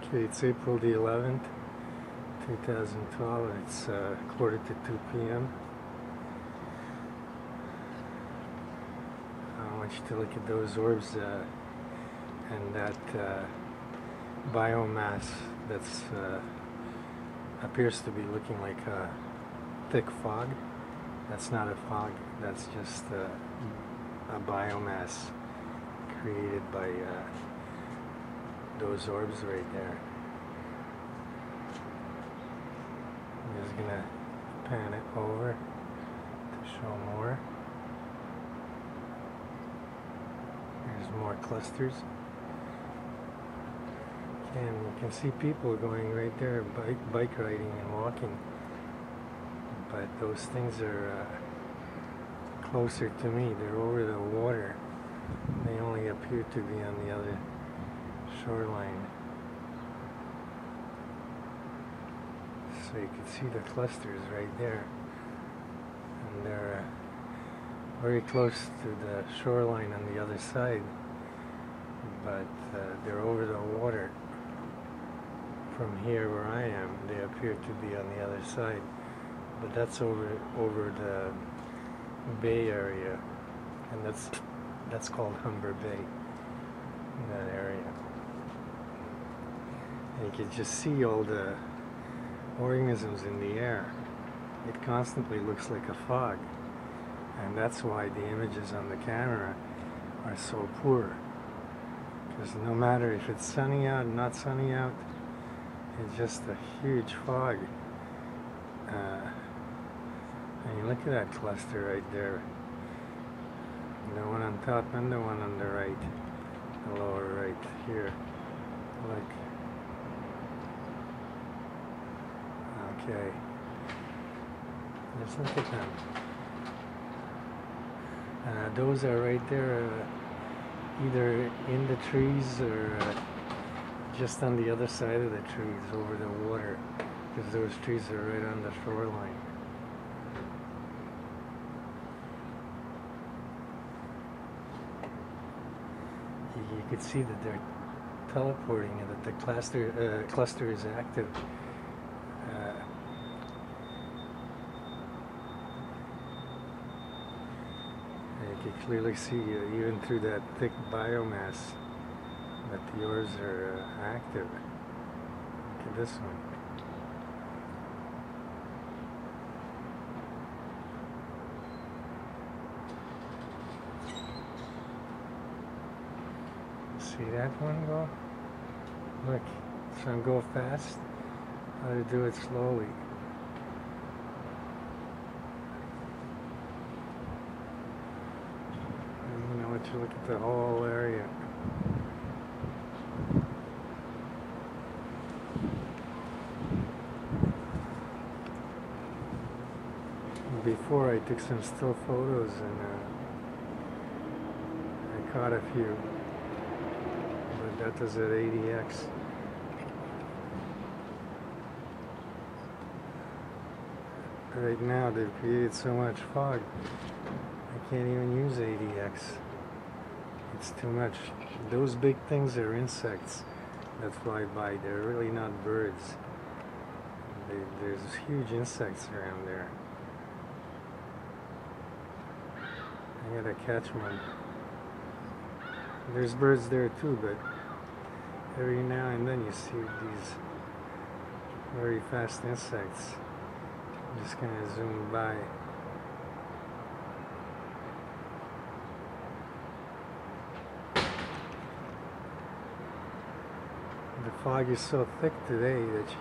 Okay, it's April the 11th, 2012. It's quarter to 2 p.m. I want you to look at those orbs and that biomass that's appears to be looking like a thick fog. That's not a fog, that's just a biomass created by those orbs right there. I'm just gonna pan it over to show more. There's more clusters. And you can see people going right there, bike riding and walking. But those things are closer to me. They're over the water. They only appear to be on the other shoreline. So you can see the clusters right there. And they're very close to the shoreline on the other side. But they're over the water. From here where I am, they appear to be on the other side. But that's over the bay area. And that's called Humber Bay, in that area. And you can just see all the organisms in the air. It constantly looks like a fog. And that's why the images on the camera are so poor. Because no matter if it's sunny out or not sunny out, it's just a huge fog. And you look at that cluster right there. The one on top and the one on the right. The lower right here. Look. Okay. Just look at them. Those are right there, either in the trees or just on the other side of the trees over the water, because those trees are right on the shoreline. You could see that they're teleporting and that the cluster is active. You can clearly see even through that thick biomass that the orbs are active. Look at this one. See that one go? Look, some go fast, others do it slowly. And I want you to look at the whole area. Before I took some still photos and I caught a few. That was at 80x. Right now they've created so much fog, I can't even use 80x. It's too much. Those big things are insects that fly by. They're really not birds. There's huge insects around there. I gotta catch one. There's birds there too, but every now and then you see these very fast insects just kind of zoom by. The fog is so thick today that you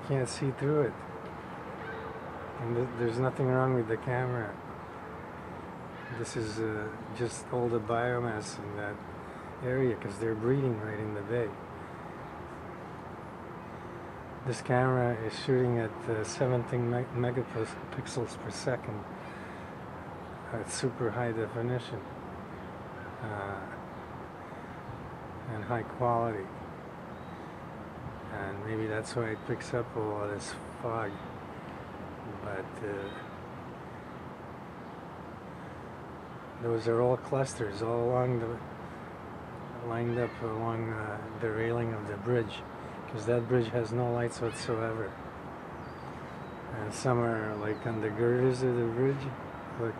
can't see through it. And there's nothing wrong with the camera. This is just all the biomass in that area because they're breeding right in the bay. This camera is shooting at 17 megapixels per second at super high definition and high quality. And maybe that's why it picks up all of this fog. But those are all clusters all along lined up along the railing of the bridge, because that bridge has no lights whatsoever. And some are like on the girders of the bridge. Look,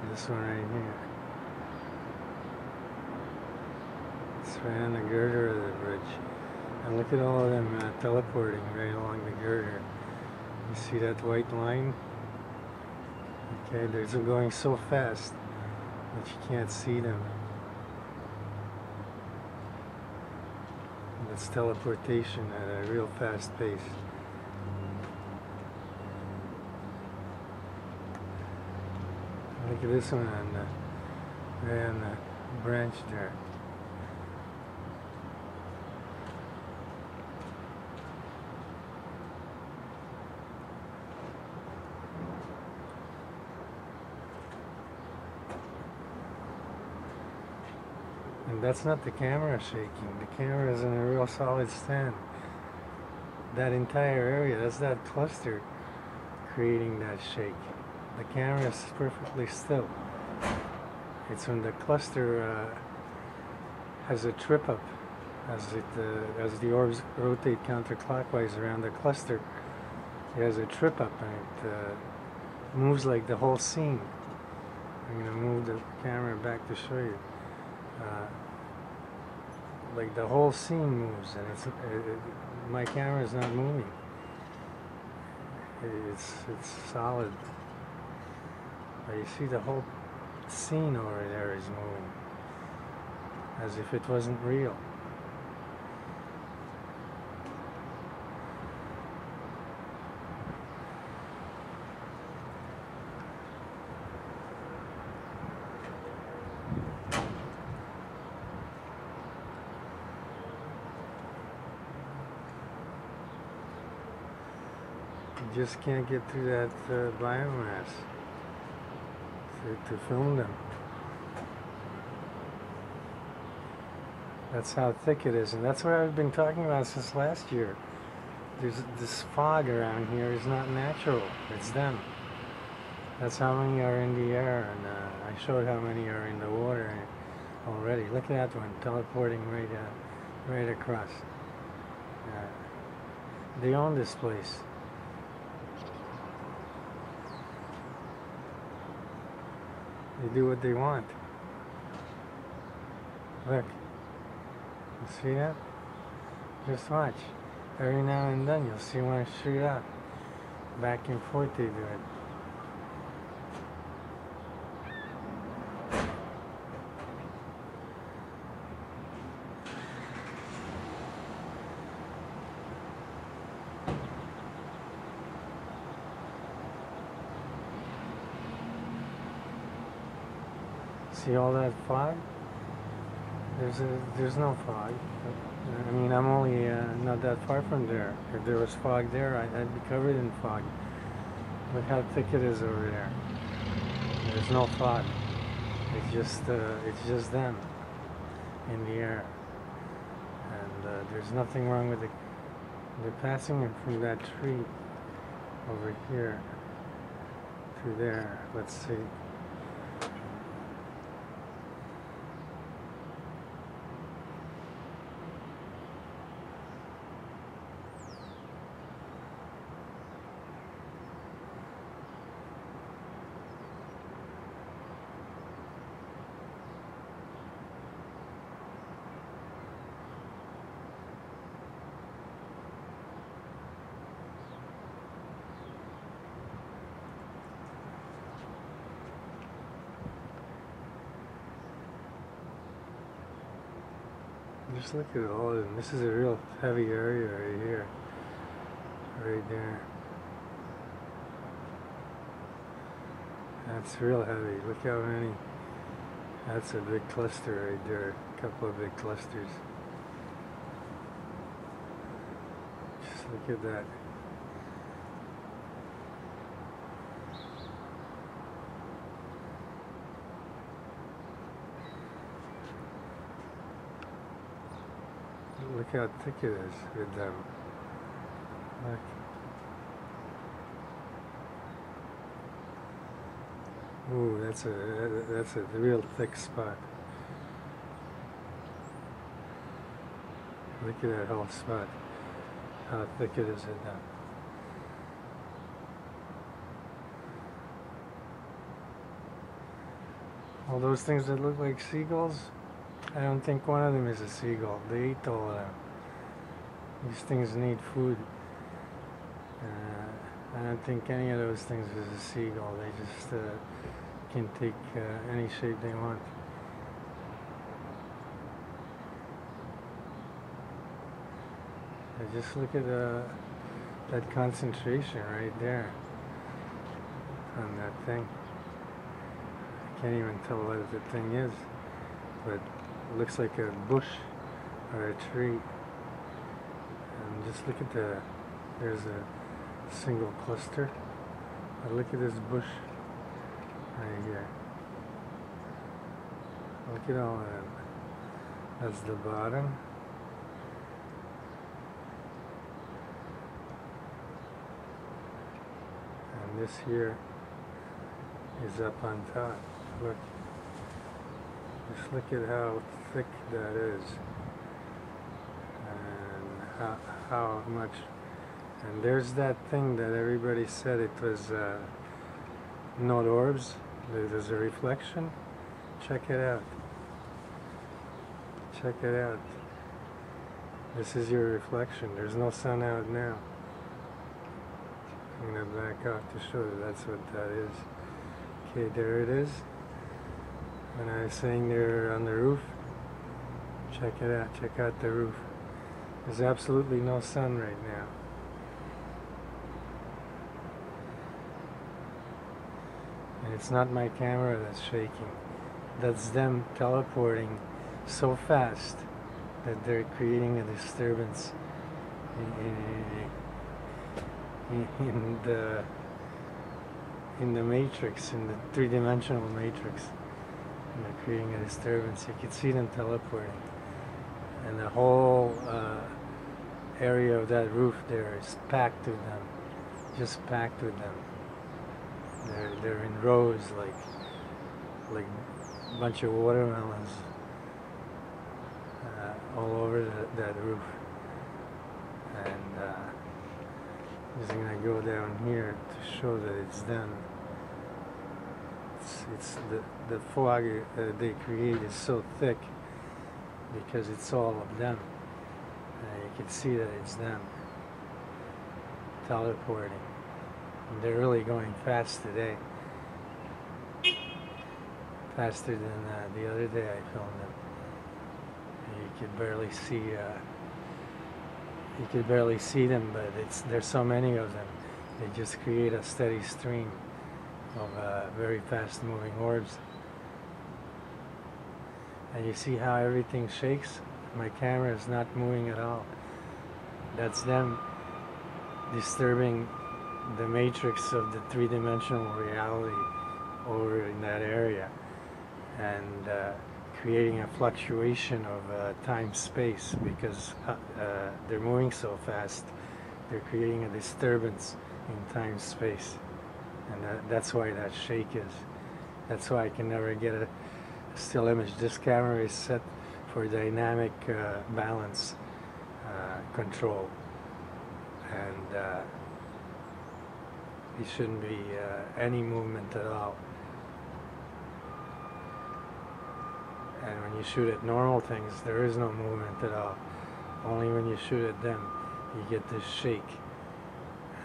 this one right here. It's right on the girder of the bridge. And look at all of them teleporting right along the girder. You see that white line? Okay, they're going so fast that you can't see them. That's teleportation at a real fast pace. Look at this one right on the branch there. And that's not the camera shaking. The camera is in a real solid stand. That entire area, that's that cluster creating that shake. The camera is perfectly still. It's when the cluster has a trip up as the orbs rotate counterclockwise around the cluster. It has a trip up and it moves like the whole scene. I'm going to move the camera back to show you. Like the whole scene moves, and my camera is not moving. It's solid. But you see the whole scene over there is moving, as if it wasn't real. You just can't get through that biomass to film them. That's how thick it is, and that's what I've been talking about since last year. There's this fog around here is not natural. It's them. That's how many are in the air, and I showed how many are in the water already. Look at that one teleporting right across. They own this place. They do what they want. Look. You see that? Just watch. Every now and then you'll see one shoot out. Back and forth they do it. See all that fog? There's no fog. I mean, I'm only not that far from there. If there was fog there, I'd be covered in fog. Look how thick it is over there. There's no fog. It's just them in the air. And there's nothing wrong with they're passing it from that tree over here to there. Let's see. Just look at all of them. This is a real heavy area right here. Right there. That's real heavy. Look how many. That's a big cluster right there. A couple of big clusters. Just look at that. Look how thick it is with them. Look. Ooh, that's a real thick spot. Look at that whole spot. How thick it is now. All those things that look like seagulls, I don't think one of them is a seagull. They ate all of them. These things need food. I don't think any of those things is a seagull. They just can take any shape they want. Just look at that concentration right there on that thing. I can't even tell what the thing is, but it looks like a bush or a tree. And just look at there's a single cluster. But look at this bush right here. Look at all that. That's the bottom. And this here is up on top. Look. Just look at how thick that is. And how much. And there's that thing that everybody said it was not orbs. There's a reflection. Check it out. Check it out. This is your reflection. There's no sun out now. I'm going to back off to show you that's what that is. Okay, there it is. When I was saying they're on the roof, check it out. Check out the roof. There's absolutely no sun right now. And it's not my camera that's shaking. That's them teleporting so fast that they're creating a disturbance in the matrix, in the three-dimensional matrix. And they're creating a disturbance. You can see them teleporting. And the whole area of that roof there is packed with them. Just packed with them. They're in rows like a bunch of watermelons all over that roof. And I'm just gonna go down here to show that it's them. It's the fog they create is so thick because it's all of them. You can see that it's them teleporting. And they're really going fast today. Faster than the other day I filmed them. And you could barely see them, but there's so many of them. They just create a steady stream of very fast moving orbs. And you see how everything shakes? My camera is not moving at all. That's them disturbing the matrix of the three-dimensional reality over in that area, and creating a fluctuation of time-space because they're moving so fast. They're creating a disturbance in time-space, and that's why that shake is. That's why I can never get a still image. This camera is set for dynamic balance control, and it shouldn't be any movement at all. And when you shoot at normal things, there is no movement at all. Only when you shoot at them, you get this shake.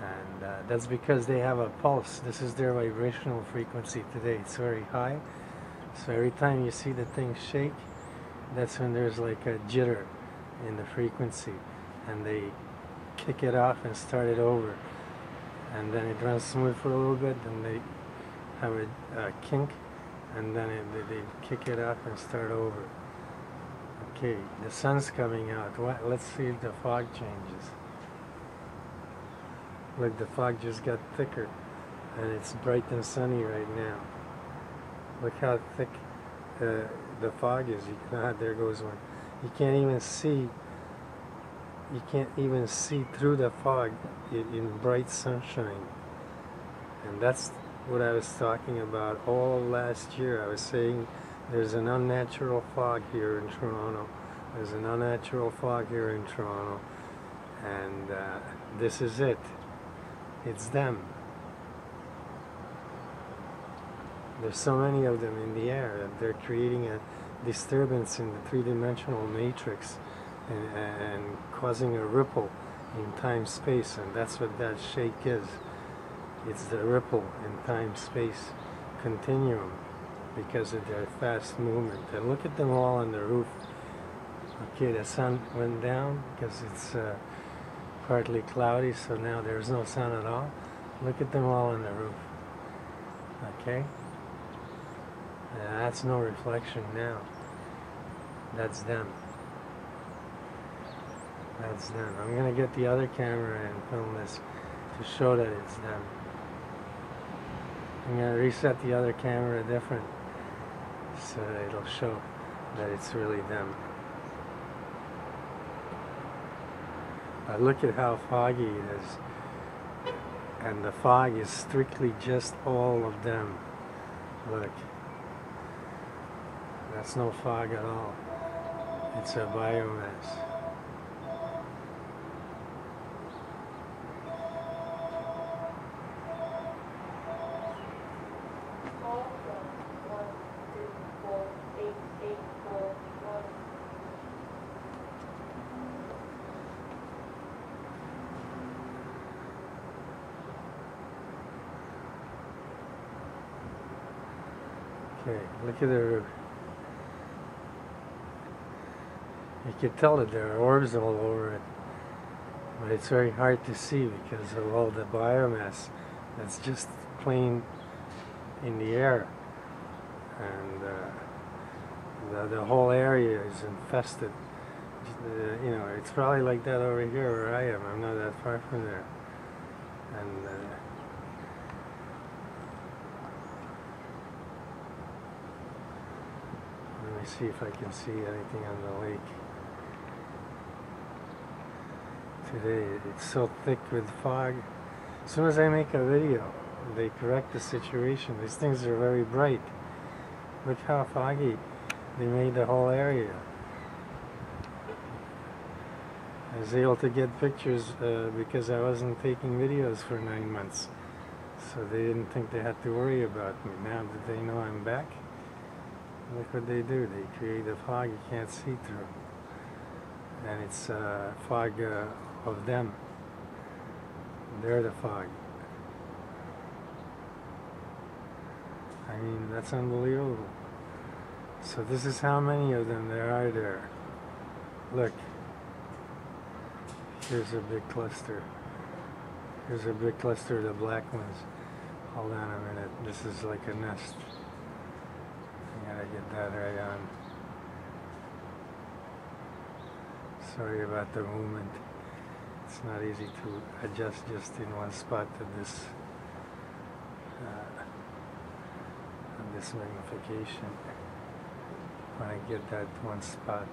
And that's because they have a pulse. This is their vibrational frequency today. It's very high. So every time you see the thing shake, that's when there's like a jitter in the frequency. And they kick it off and start it over. And then it runs smooth for a little bit, then they have a kink, and then they kick it off and start over. Okay, the sun's coming out. Let's see if the fog changes. Look, the fog just got thicker, and it's bright and sunny right now. Look how thick the fog is. There goes one. You can't even see. You can't even see through the fog in bright sunshine. And that's what I was talking about all last year. I was saying there's an unnatural fog here in Toronto, There's an unnatural fog here in Toronto, and this is it. It's them. There's so many of them in the air that they're creating a disturbance in the three-dimensional matrix and causing a ripple in time-space, and that's what that shake is. It's the ripple in time-space continuum because of their fast movement. And look at them all on the roof. Okay, the sun went down because it's partly cloudy, so now there's no sun at all. Look at them all on the roof. Okay? That's no reflection now. That's them. That's them. I'm going to get the other camera and film this to show that it's them. I'm going to reset the other camera different so that it'll show that it's really them. Look at how foggy it is. And the fog is strictly just all of them. Look. That's no fog at all. It's a biomass. Okay, look at the roof. You can tell that there are orbs all over it, but it's very hard to see because of all the biomass that's just plain in the air, and the whole area is infested. You know, it's probably like that over here where I am. I'm not that far from there, and let me see if I can see anything on the lake. Today it's so thick with fog. As soon as I make a video, they correct the situation. These things are very bright. Look how foggy they made the whole area. I was able to get pictures because I wasn't taking videos for 9 months. So they didn't think they had to worry about me. Now that they know I'm back, look what they do. They create a fog you can't see through. And it's fog of them. They're the fog. I mean, that's unbelievable. So this is how many of them there are there. Look. Here's a big cluster. Here's a big cluster of the black ones. Hold on a minute. This is like a nest. I gotta get that right on. Sorry about the movement. It's not easy to adjust just in one spot to this magnification. When I get that one spot.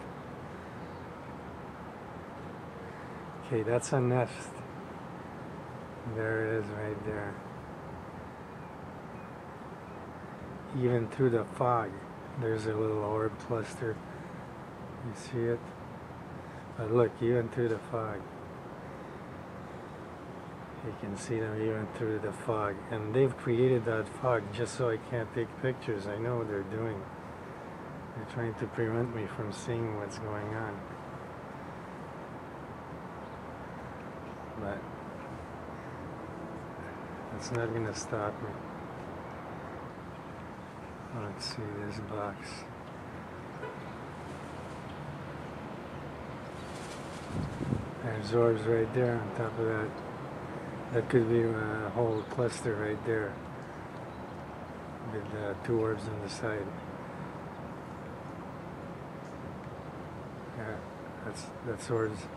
Okay, that's a nest. There it is right there. Even through the fog, there's a little orb cluster. You see it? But look, even through the fog. You can see them even through the fog. And they've created that fog just so I can't take pictures. I know what they're doing. They're trying to prevent me from seeing what's going on. But it's not going to stop me. Let's see this box. There's orbs right there on top of that. That could be a whole cluster right there with 2 orbs on the side. Yeah, that's orbs.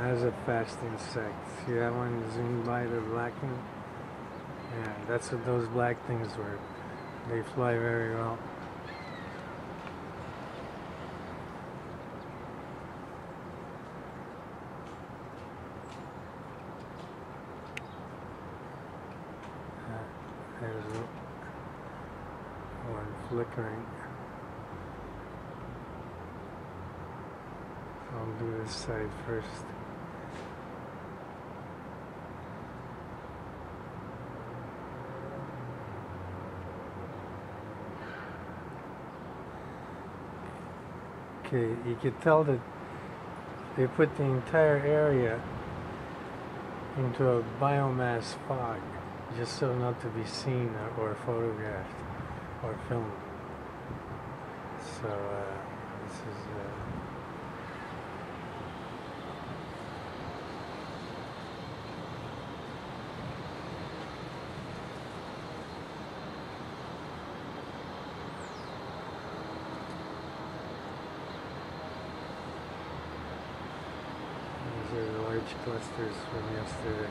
That's a fast insect. See that one zoomed by, the black one? Yeah, that's what those black things were. They fly very well. There's one flickering. I'll do this side first. Okay, you could tell that they put the entire area into a biomass fog, just so not to be seen or photographed or filmed. So this is these are the large clusters from yesterday.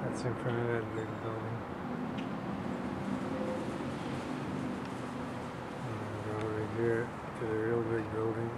That's in front of that big building. And go over here to the real big building.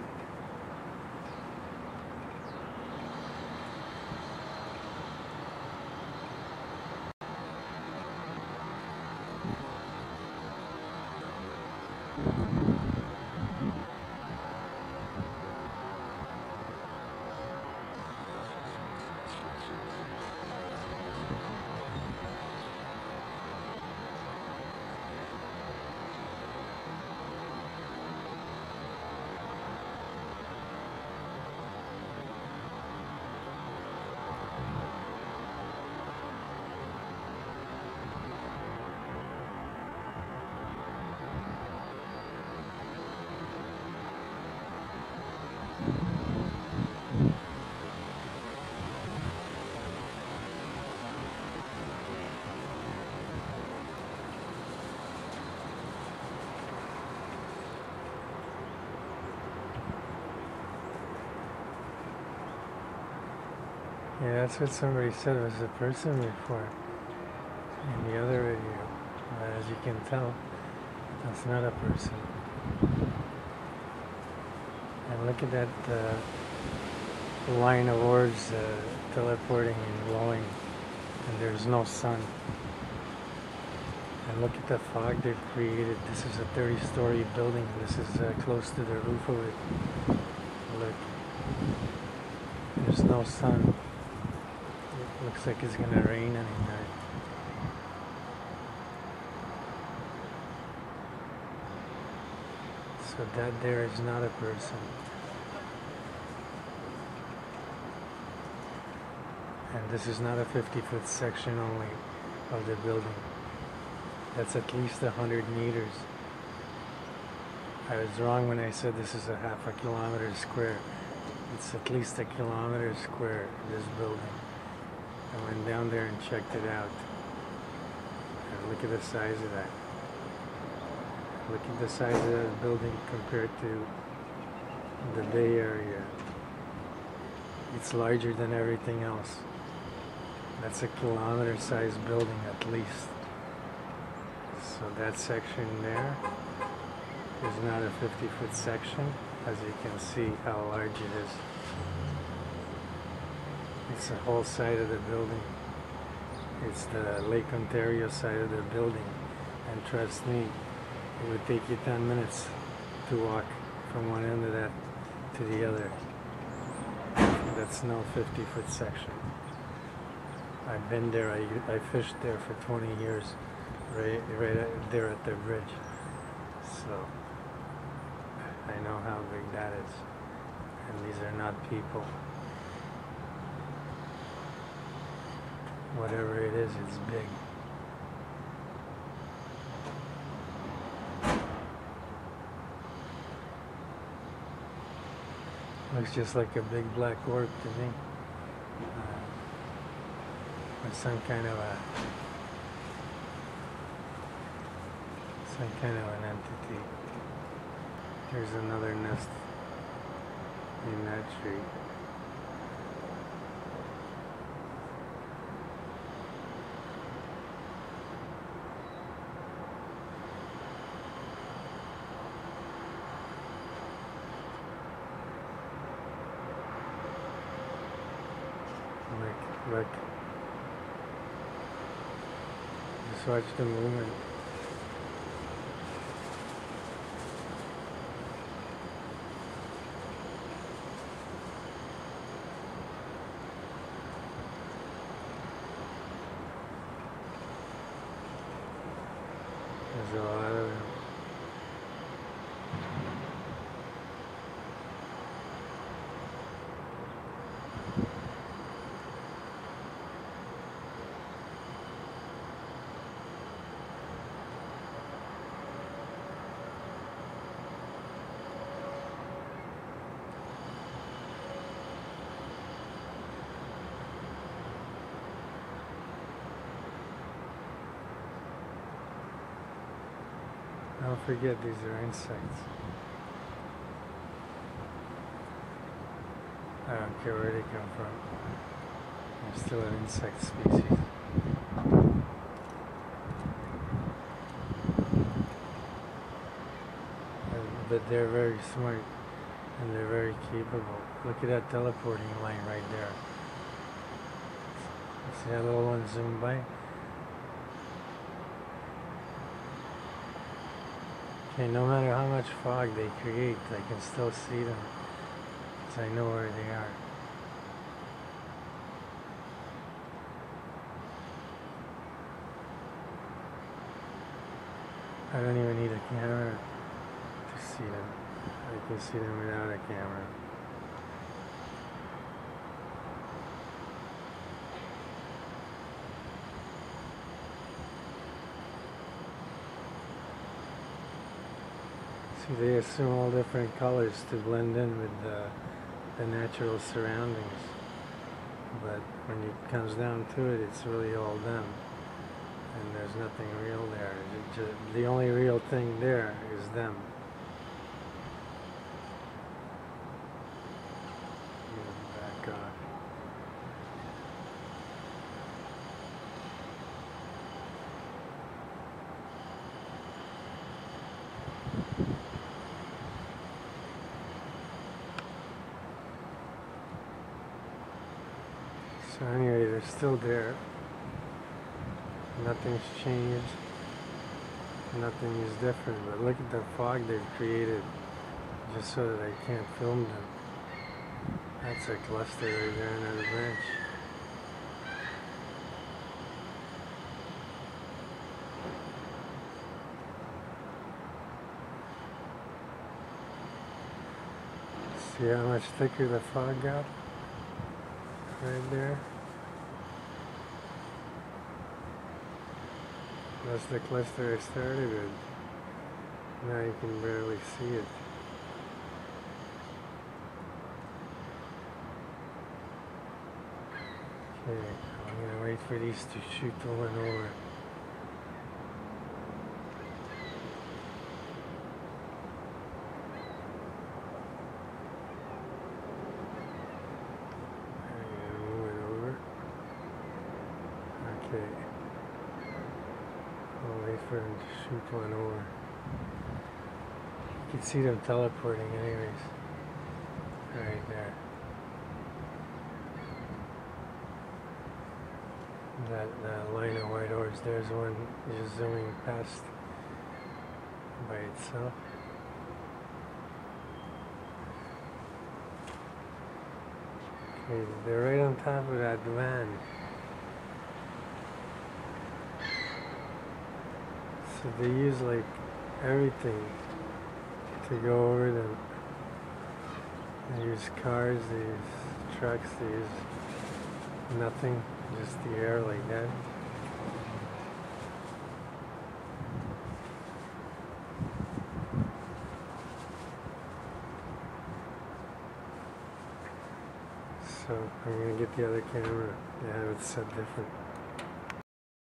Yeah, that's what somebody said was a person before in the other video. As you can tell, that's not a person. And look at that line of orbs teleporting and glowing, and there's no sun. And look at the fog they've created. This is a 30-story building. This is close to the roof of it. Look, there's no sun. It looks like it's gonna rain any night. So that there is not a person. And this is not a 50-foot section only of the building. That's at least 100 meters. I was wrong when I said this is a half a kilometer square. It's at least a kilometer square, this building. I went down there and checked it out. And look at the size of that. Look at the size of that building compared to the Bay Area. It's larger than everything else. That's a kilometer-sized building at least. So that section there is not a 50-foot section, as you can see how large it is. It's the whole side of the building. It's the Lake Ontario side of the building. And trust me, it would take you 10 minutes to walk from one end of that to the other. That's no 50-foot section. I've been there. I fished there for 20 years, right there at the bridge. So I know how big that is. And these are not people. Whatever it is, it's big. Looks just like a big black orb to me. Or some kind of an entity. Here's another nest in that tree. Look. Just watch the movement. There's a lot of them. Don't forget, these are insects. I don't care where they come from. They're still an insect species. But they're very smart and they're very capable. Look at that teleporting line right there. See that little one zoom by? Okay, no matter how much fog they create, I can still see them, because I know where they are. I don't even need a camera to see them. I can see them without a camera. See, they assume all different colors to blend in with the natural surroundings. But when it comes down to it, it's really all them. And there's nothing real there. The only real thing there is them. Back off. So anyway, they're still there. Nothing's changed. Nothing is different. But look at the fog they've created just so that I can't film them. That's a cluster right there, another branch. See how much thicker the fog got? Right there. That's the cluster I started with. Now you can barely see it. Okay, I'm gonna wait for these to shoot the one over. Okay, I'll wait for them to shoot one over. You can see them teleporting anyways. Right there. That line of white orbs, there's one just zooming past by itself. Okay, they're right on top of that van. So they use like everything to go over them. They use cars, they use trucks, they use nothing, just the air like that. So I'm going to get the other camera to have it set different.